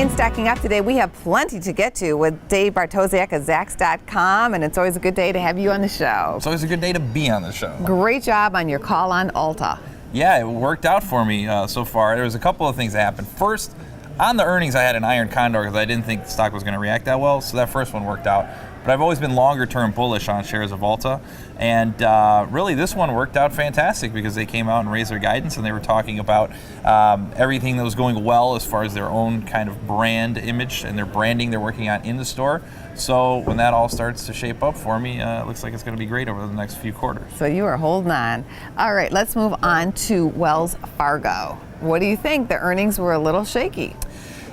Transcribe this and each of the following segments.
In Stacking Up today, we have plenty to get to with Dave Bartosiak of Zax.com, and it's always a good day to have you on the show. It's always a good day to be on the show. Great job on your call on Ulta. Yeah, it worked out for me so far. There was a couple of things that happened. First, on the earnings, I had an iron condor because I didn't think the stock was going to react that well, so that first one worked out. But I've always been longer-term bullish on shares of Ulta, and really this one worked out fantastic because they came out and raised their guidance, and they were talking about everything that was going well as far as their own kind of brand image and their branding they're working on in the store. So when that all starts to shape up for me, it looks like it's going to be great over the next few quarters. So you are holding on. All right, let's move on to Wells Fargo. What do you think? The earnings were a little shaky.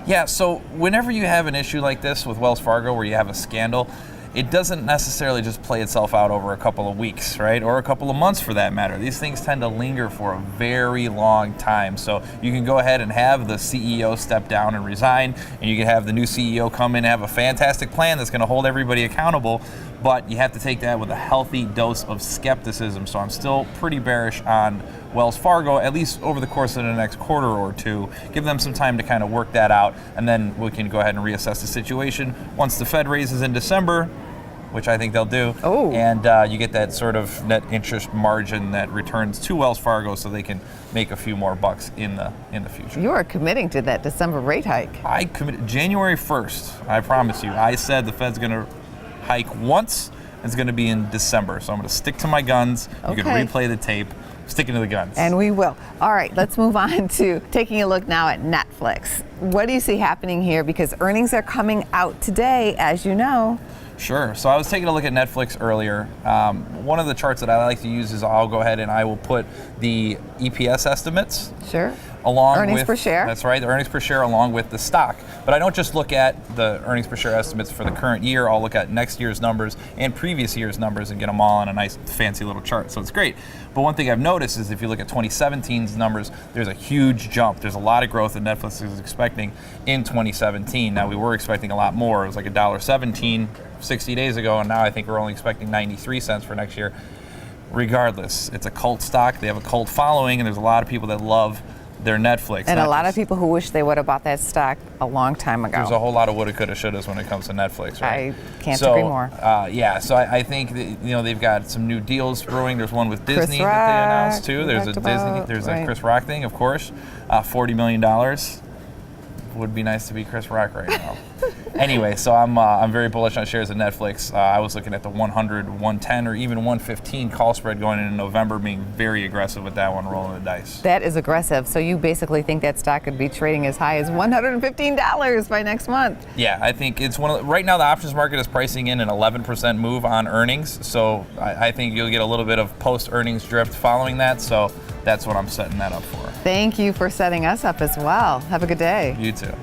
Yeah, so whenever you have an issue like this with Wells Fargo where you have a scandal, it doesn't necessarily just play itself out over a couple of weeks, right? Or a couple of months for that matter. These things tend to linger for a very long time. So you can go ahead and have the CEO step down and resign, and you can have the new CEO come in and have a fantastic plan that's going to hold everybody accountable, but you have to take that with a healthy dose of skepticism. So I'm still pretty bearish on Wells Fargo, at least over the course of the next quarter or two. Give them some time to kind of work that out, and then we can go ahead and reassess the situation once the Fed raises in December, which I think they'll do. Oh. And you get that sort of net interest margin that returns to Wells Fargo so they can make a few more bucks in the future. You are committing to that December rate hike. I committed January 1st, I promise you. I said the Fed's going to hike once. It's going to be in December. So I'm going to stick to my guns. You can replay the tape. Sticking to the guns. And we will. All right, let's move on to taking a look now at Netflix. What do you see happening here? Because earnings are coming out today, as you know. Sure. So I was taking a look at Netflix earlier. One of the charts that I like to use is I'll go ahead and I will put the EPS estimates. Sure. Along earnings with, per share. That's right, the earnings per share along with the stock. But I don't just look at the earnings per share estimates for the current year. I'll look at next year's numbers and previous year's numbers and get them all on a nice fancy little chart. So it's great. But one thing I've noticed is if you look at 2017's numbers, there's a huge jump. There's a lot of growth that Netflix is expecting in 2017. Now we were expecting a lot more. It was like $1.17 60 days ago, and now I think we're only expecting 93 cents for next year. Regardless, it's a cult stock. They have a cult following, and there's a lot of people that love their Netflix. And a lot of people who wish they would have bought that stock a long time ago. There's a whole lot of woulda, coulda, shouldas when it comes to Netflix, right? I can't agree more. Yeah, so I think that, they've got some new deals brewing. There's one with Disney that they announced too. There's a Chris Rock thing, of course. $40 million. Would be nice to be Chris Rock right now. Anyway, so I'm very bullish on shares of Netflix. I was looking at the 100, 110, or even 115 call spread going into November, being very aggressive with that one, rolling the dice. That is aggressive. So you basically think that stock could be trading as high as $115 by next month? Yeah, I think it's right now the options market is pricing in an 11% move on earnings. So I think you'll get a little bit of post-earnings drift following that. So that's what I'm setting that up for. Thank you for setting us up as well. Have a good day. You too.